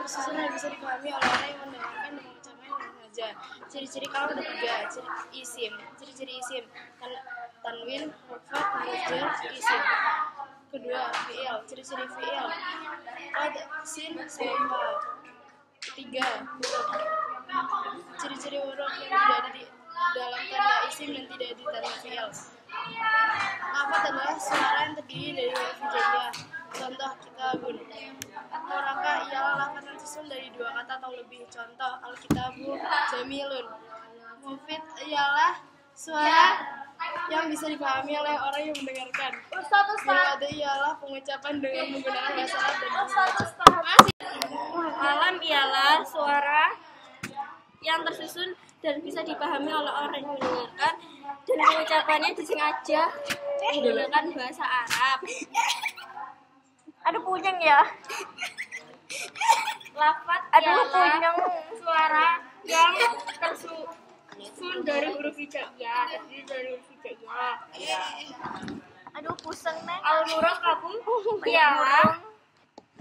tersusun dan bisa dipahami oleh orang yang mendengarkan dan mengucapkannya dengan sengaja. Ciri-ciri kalam ada 3. Ciri-ciri isim. Tanwin, rafat, huruf jar, isim. Kedua, fi'il. Ciri-ciri fi'il. Qad, sin, sampa. 3. Huruf. Ciri-ciri huruf yang tidak ada di dalam tanda isim dan tidak di tanda fi'il. Lafaz adalah suara yang terdiri dari huruf hijaiyah. Contoh kitabun. Muraka ialah lafaz yang tersusun dari 2 kata atau lebih. Contoh alkitabu jamilun. Mufid ialah suara yang bisa dipahami oleh orang yang mendengarkan. Bilwadi ialah pengucapan dengan menggunakan bahasa Arab dan bahasa. Kalam ialah suara yang tersusun dan bisa dipahami oleh orang yang mendengarkan dan pengucapannya disengaja menggunakan bahasa Arab. Aduh punyeng ya. Lafaz ialah suara yang tersusun dari huruf hijaiyah, terdiri dari huruf hijaiyah. Aduh pusing nih. Al-murakabu ialah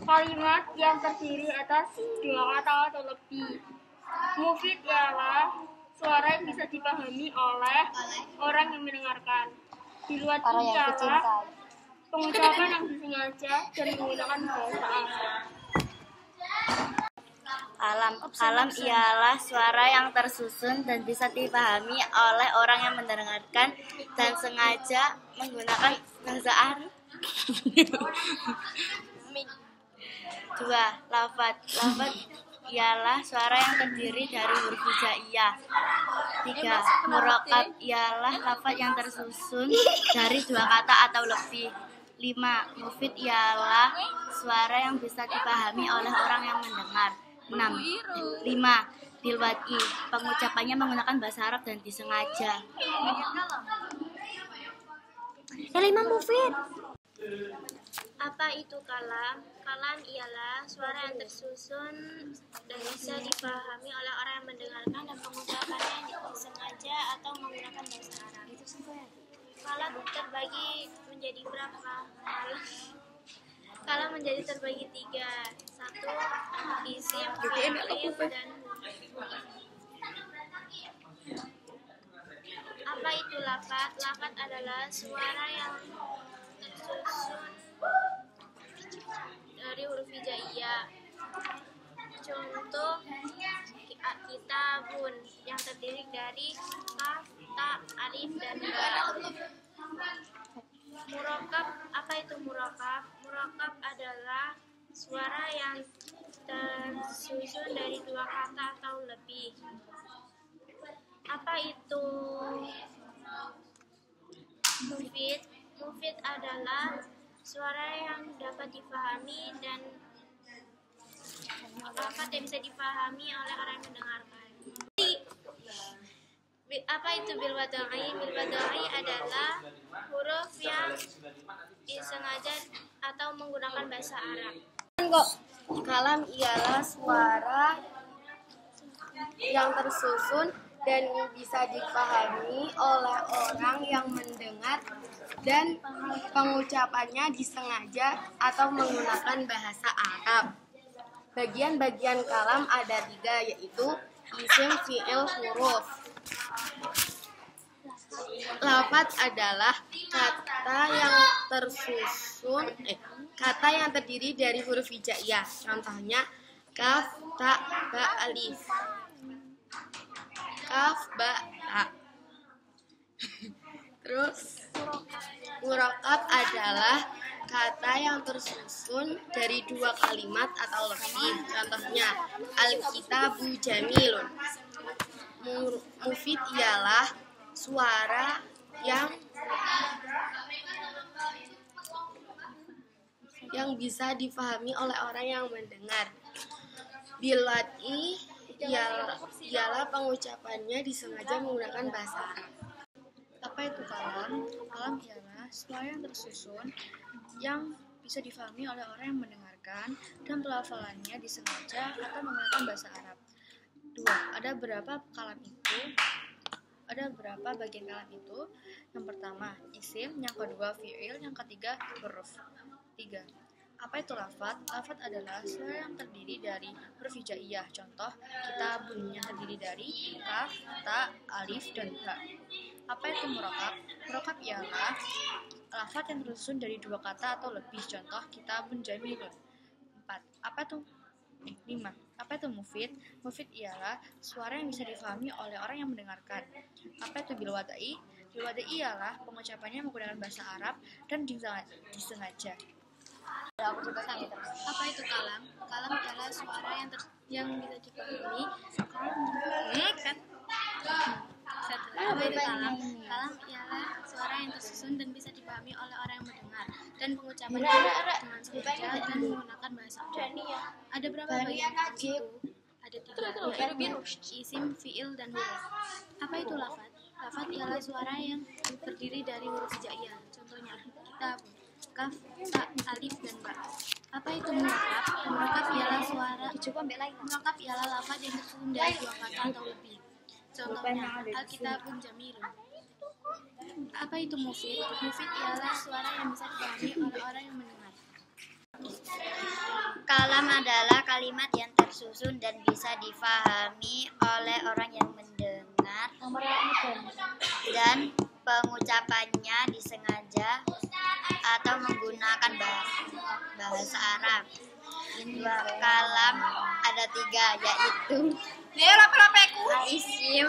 kalimat yang terdiri atas 2 kata atau lebih. Mufid ialah suara yang bisa dipahami oleh orang yang mendengarkan. Bilwati ialah pengucapan yang disengaja dan menggunakan bahasa Arab. Kalam ialah suara yang tersusun dan bisa dipahami oleh orang yang mendengarkan dan sengaja menggunakan bahasa Arab. 2. Lafaz ialah suara yang terdiri dari huruf hijaiyah. 3. Murakab ialah lafaz yang tersusun dari 2 kata atau lebih. 5. Mufid ialah suara yang bisa dipahami oleh orang yang mendengar. 6. 5. Bilwati, pengucapannya menggunakan bahasa Arab dan disengaja. 5 Mufid. Apa itu kalam? Kalam ialah suara yang tersusun dan bisa dipahami oleh orang yang mendengarkan dan pengucapannya disengaja atau menggunakan bahasa Arab. Kalam terbagi menjadi berapa? Kalam menjadi terbagi 3. 1. Isim, fi'il, dan apa itu lafaz? Lafaz adalah suara yang tersusun dari huruf hijaiyah. Contoh kitabun yang terdiri dari kaf, ta, alif, dan ba. Murakab, apa itu murakab? Murakab adalah suara yang tersusun dari 2 kata atau lebih. Apa itu mufid? Mufid adalah suara yang dapat dipahami dan lafaz yang bisa dipahami oleh orang yang mendengarkan. Apa itu bilwadai? Bilwadai adalah huruf yang disengaja atau menggunakan bahasa Arab. Kalam ialah suara yang tersusun dan bisa dipahami oleh orang yang mendengar dan pengucapannya disengaja atau menggunakan bahasa Arab. Bagian-bagian kalam ada 3, yaitu isim, fi'il, huruf. Lafaz adalah kata yang terdiri dari huruf hijaiyah. Contohnya kaf, ta, ba, alif. Kaf, ba, ta. Terus murakab adalah kata yang tersusun dari 2 kalimat atau lebih. Contohnya alkitabu jamilun. Mufid ialah suara yang bisa dipahami oleh orang yang mendengar. Bilwati ialah pengucapannya disengaja menggunakan bahasa Arab. Apa itu kalam? Kalam ialah suara yang tersusun yang bisa difahami oleh orang yang mendengarkan dan pelafalannya disengaja atau menggunakan bahasa Arab. 2. Ada berapa bagian kalam itu? Yang pertama isim, yang kedua fi'il, yang ketiga huruf. 3. Apa itu lafat? Lafat adalah suara yang terdiri dari huruf hijaiyah. Contoh, kita bunyinya terdiri dari kaf, ta, alif, dan ba. Apa itu murokab? Murokab ialah lafat yang tersusun dari dua kata atau lebih. Contoh, kitabun jamilun. 4. Apa itu? 5. Apa itu mufid? Mufid ialah suara yang bisa difahami oleh orang yang mendengarkan. Apa itu bilwadai? Bilwadai ialah pengucapannya menggunakan bahasa Arab dan disengaja. Apa itu kalam? Kalam adalah suara yang bisa dipahami. Apa itu kalam? Kalam ialah suara yang tersusun dan bisa dipahami oleh orang yang mendengar dan pengucapannya dengan sengaja dan menggunakan bahasa Arab. Ada berapa bagian itu? Ada 3, yaitu isim, fiil, dan huruf. Apa itu lafaz? Lafaz ialah suara yang terdiri dari huruf hijaiyah. Contohnya, kitab, kaf, ta, alif, dan ba. Apa itu murokab? Murokab ialah lafaz yang tersusun dari dua kata atau lebih. Contohnya, Alkitabun jamilun. Apa itu mufid? Mufid ialah suara yang bisa dipahami oleh orang yang mendengar. Kalam adalah kalimat yang tersusun dan bisa difahami oleh orang yang mendengar dan pengucapannya disengaja atau menggunakan bahasa Arab. Kalam ada 3, yaitu isim,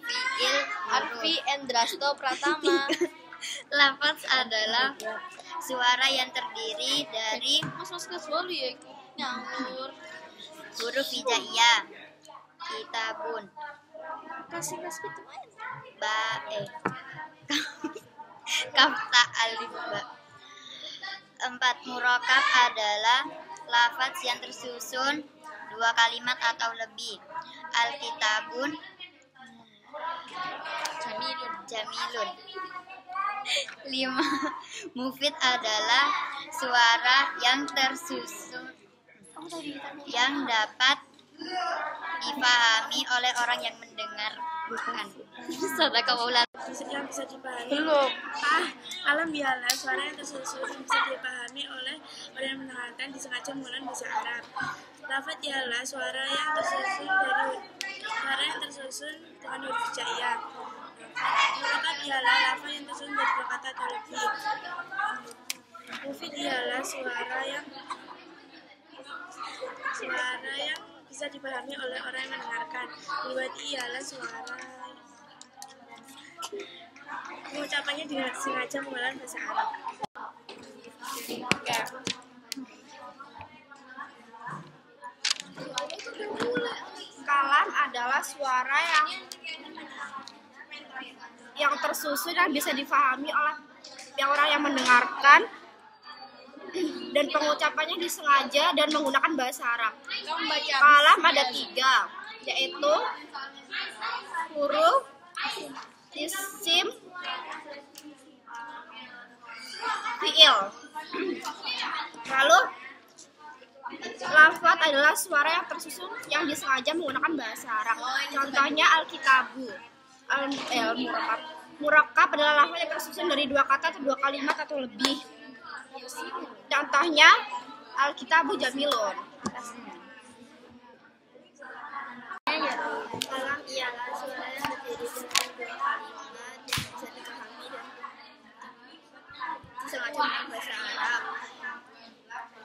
fiil, Arfi Endrasto Pratama. lafaz adalah suara yang terdiri dari huruf hijaiyah, kitabun, ba, kaf, ta, alif, ba. 4. Murokab adalah lafaz yang tersusun 2 kalimat atau lebih. Alkitabun jamilun. 5. Mufid adalah suara yang tersusun yang dapat dipahami oleh orang yang mendengar. Bukan. Yang bisa dipahami. Belum. Kalam ialah suara yang tersusun yang bisa dipahami oleh orang yang mendengarkan disengaja menggunakan bahasa Arab. Lafaz ialah suara yang tersusun dengan huruf hijaiyah. Murokab ialah lafaz yang tersusun dari dua kata atau lebih. Mufid ialah suara yang bisa dipahami oleh orang yang mendengarkan. Bilwadi ialah suara pengucapannya dengan sengaja menggunakan bahasa Arab. Kalam adalah suara yang tersusun yang bisa difahami oleh orang yang mendengarkan dan pengucapannya disengaja dan menggunakan bahasa Arab. Kalam ada 3, yaitu huruf, isim, fiil. Lalu lafaz adalah suara yang tersusun yang disengaja menggunakan bahasa Arab. Contohnya alkitabu, murokab. Murokab adalah lafaz yang tersusun dari 2 kata atau 2 kalimat atau lebih. Contohnya alkitabu jamilun. Kalam ialah suara yang terdiri dari 2 kalimat yang bisa dipahami dan disengaja menggunakan bahasa Arab.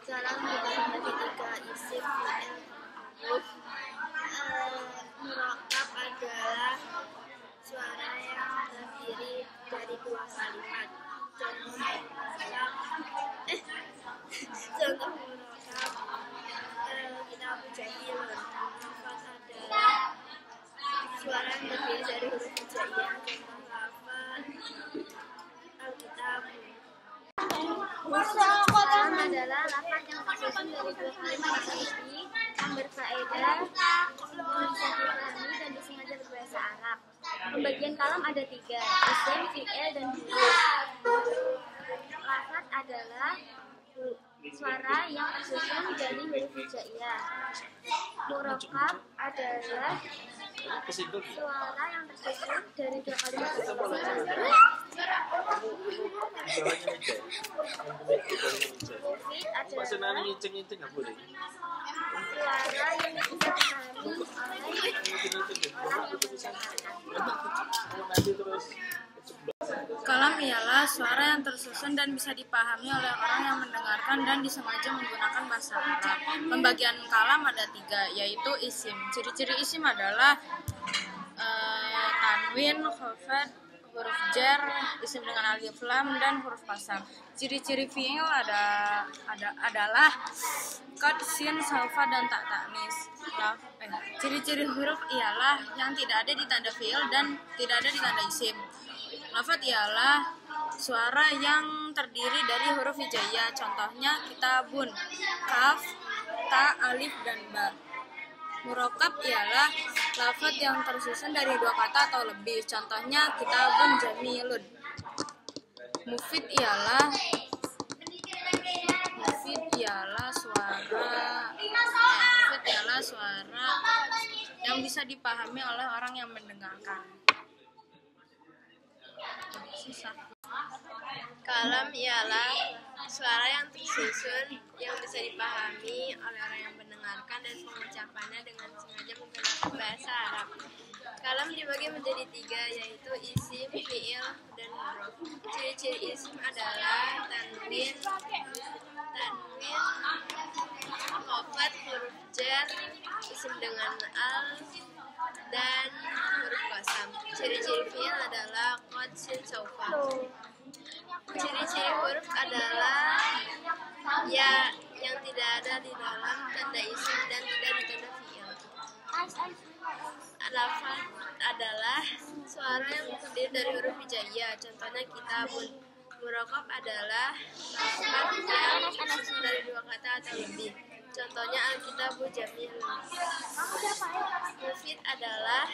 Kalam dibagi menjadi 3, isim, fiil, huruf. Murokab adalah suara yang terdiri dari 2 kalimat. Contoh murokab, kitabun jamilun. Lafaz adalah suara yang terdiri dari huruf hijaiyah. Contoh lafaz alkitabun. Kalam adalah lafaz yang tersusun dari 2 kalimat atau lebih yang berfaedah, bisa dipahami dan disengaja berbahasa Arab. Pembagian kalam ada 3, isim, fiil, dan huruf. Lafaz adalah suara yang tersusun dari huruf hijaiyah. Murokab adalah suara yang tersusun dari 2 kalimat atau lebih. Mufid adalah Kalam ialah suara yang tersusun dan bisa dipahami oleh orang yang mendengarkan dan disengaja menggunakan bahasa Arab. Pembagian kalam ada 3, yaitu isim. Ciri-ciri isim adalah tanwin, khafat, huruf jar, isim dengan alif lam, dan huruf qasam. Ciri-ciri fi'il adalah qad, sin, sawfa, dan tak taknis. Ciri-ciri huruf ialah yang tidak ada di tanda fi'il dan tidak ada di tanda isim. Lafadz ialah suara yang terdiri dari huruf hijaiyah. Contohnya kitabun, kaf, ta, alif, dan ba. Murakkab ialah lafadz yang tersusun dari 2 kata atau lebih. Contohnya kitabun jamilun. Mufid ialah suara yang bisa dipahami oleh orang yang mendengarkan. Susah. Kalam ialah suara yang tersusun yang bisa dipahami oleh orang yang mendengarkan dan mengucapkannya dengan sengaja menggunakan bahasa Arab. Kalam dibagi menjadi 3, yaitu isim, fi'il, dan huruf. Ciri-ciri isim adalah tanwin, khafat, huruf jar, isim dengan al, dan huruf qasam. Ciri-ciri fi'il adalah qad, sin, sawfa. Ciri-ciri huruf adalah ya yang tidak ada di dalam tanda isim dan tidak di tanda fi'il. Lafaz adalah suara yang terdiri dari huruf hijaiyah. Contohnya kitabun. Murakkab adalah lafaz yang tersusun dari 2 kata atau lebih. Contohnya alkitabu jamilun. Mufid adalah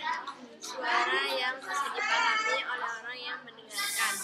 suara yang bisa dipahami oleh orang yang mendengarkan.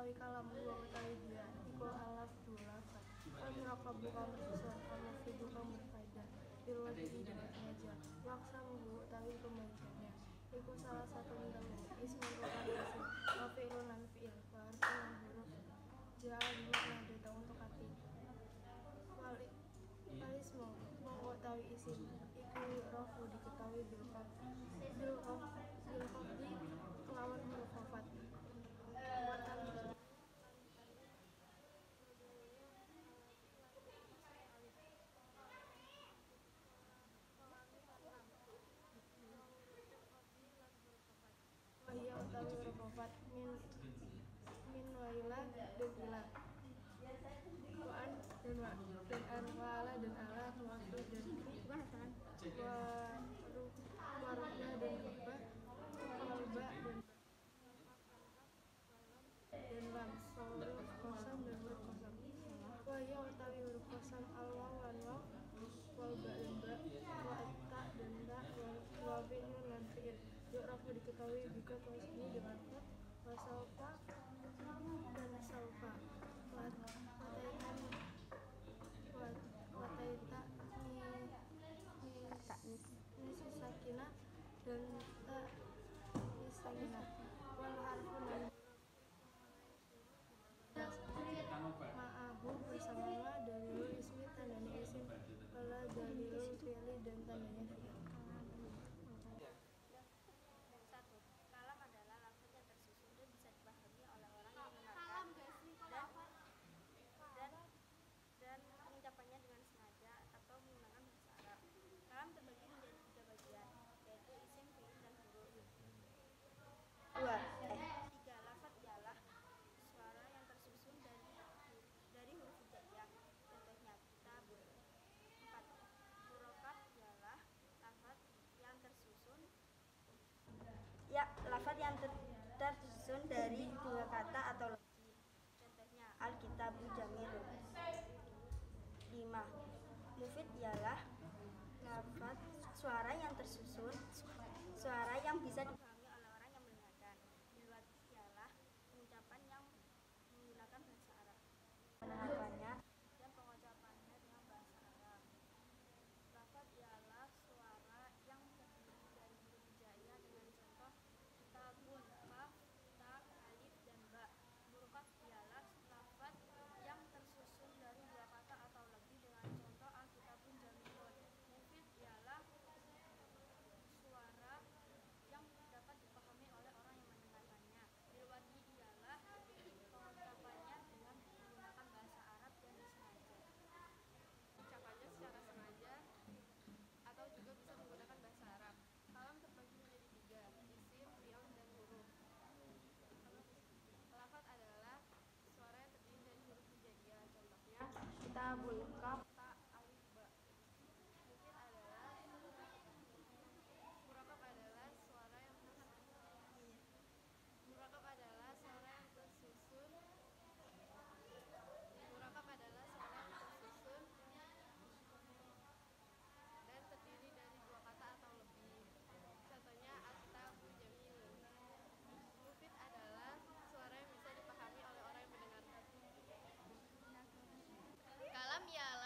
utawi kalam dua utawi dia iku alaf dua lafat wal murakabu kang bersusun wal mufidu kang berfaedah bil wadi'i dengan sengaja waksamuhu utawi pembagiannya iku salah satu mintamu ismul utawi isim wa fi'lun lan fi'il wa harfun lan huruf ja'a bimakna data untuk hati walismu mongko utawi isim iku rofu diketahui bil qafdi kelawan huruf khafat wahia utawi huruf khafat min waila dan ila waan dan an wala dan ala waktu dan warubah dan rubah walba dan lam huruf kosam dan huruf kosam wahia utawi huruf kosam al waw lan waw wal ba dan ba wa ta dan ta wa fi'lun lan fi'il yu'rafu diketahui bika ini dengan kot wa saufa dan saufa wataita ni sakinah dan ta sakinah wal harfun ma'ahu bersama dalilul ismi tandanya isim wala dalilul fi'li dan tandanya fi'il. Satu, kalam adalah lafaz yang tersusun dan bisa dipahami oleh orang yang mendengarkan dan mengucapkannya dengan sengaja atau menggunakan bahasa Arab. Kalam terbagi menjadi 3 bagian, yaitu isim, fi'il, dan huruf. 3. Lafaz ialah suara yang tersusun dari huruf hijaiyah. Contohnya kitabun. 4. Murokab ialah lafaz yang tersusun tersusun dari 2 kata atau lebih. Contohnya Alkitabu jamilun. 5. Mufid ialah lafaz suara yang tersusun, suara yang bisa dipahami oleh orang yang mendengarkan. Bilwadi ialah pengucapan yang menggunakan bahasa Arab. Penerapannya dan pengucapannya dengan bahasa Arab. Lafaz ialah suara yang terdiri dari huruf hijaiyah dengan contoh kitabun, kaf, ta, alif, dan ba. Murokab ialah lafaz yang tersusun dari 2 kata atau lebih dengan contoh Alkitabun jamilun. Mufid ialah suara yang dapat dipahami oleh orang yang mendengarkannya. Bilwadi ialah pengucapannya dengan menggunakan bahasa Arab dan disengaja. Ucapannya secara sengaja atau juga bisa menggunakan bahasa Arab. Kalam terbagi menjadi 3, isim, fi'il, dan huruf. Lafaz adalah suara yang terdiri dari huruf hijaiyah. Contohnya kitabul, kaf, ta, alif, ba. Murokab adalah suara yang tersusun dan terdiri dari 2 kata atau lebih. Contohnya Alkitabu jamilun. Mufid adalah suara yang bisa dipahami oleh orang yang mendengarkan. Kalam ialah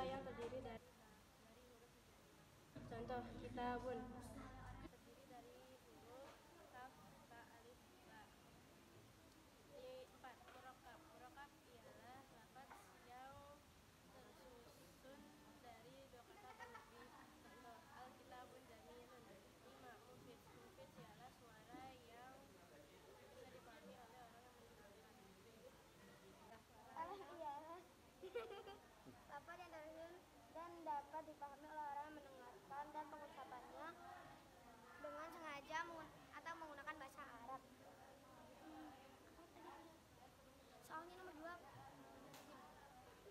suara yang terdiri dari contoh kitabun terdiri dari huruf kaf, ba, alif, ba. 4. Murokab ialah lafaz yang tersusun dari dua kata atau lebih. Contoh alkitabun jamilun. 5. Mufid ialah suara yang bisa dipahami oleh orang yang mendengarkan. Alif ialah lafaz yang tersusun dan dapat dipahami oleh orang yang mendengarkan dan pengucapannya dengan sengaja atau menggunakan bahasa Arab. Soalnya nomor 2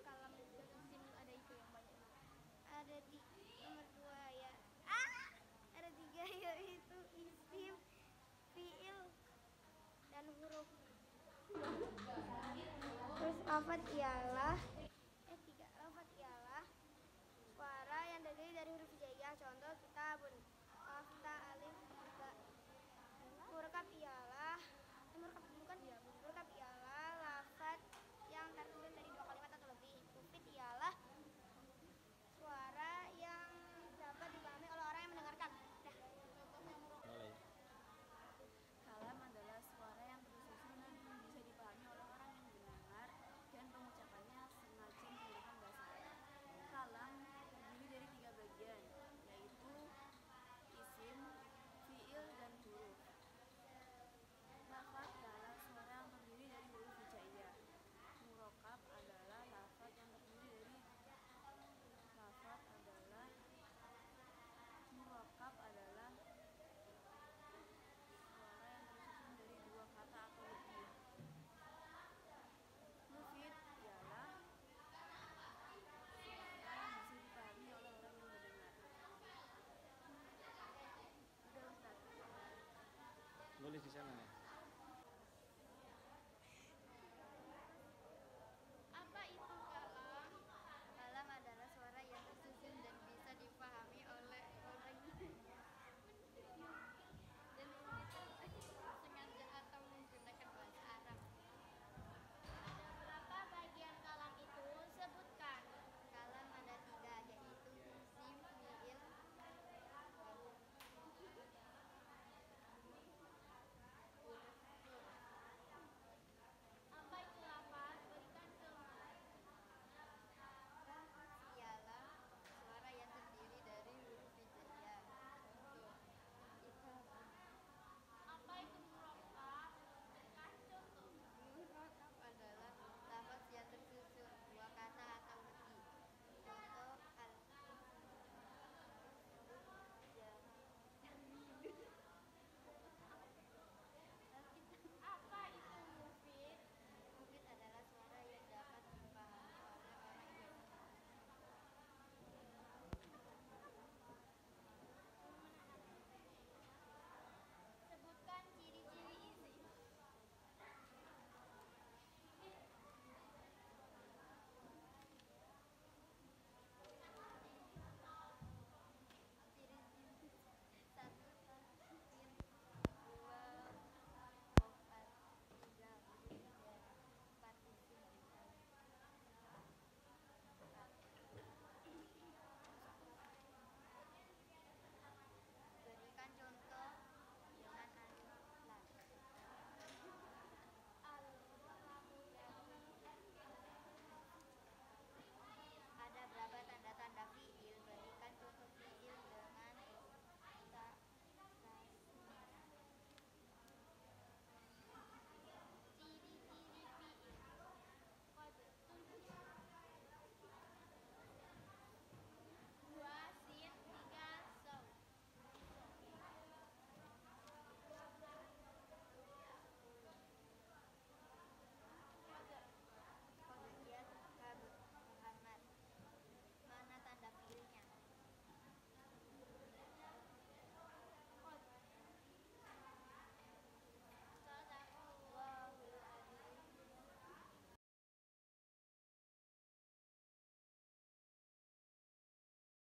kalam isim ada itu yang banyak. Ada di nomor 2 ya. Ada 3 yaitu isim, fiil, dan huruf. Terus lafaz ialah 3. Lafaz ialah suara yang terdiri dari huruf hijaiyah. Contoh kitabun, kaf, ta, alif, ba. Murokab ialah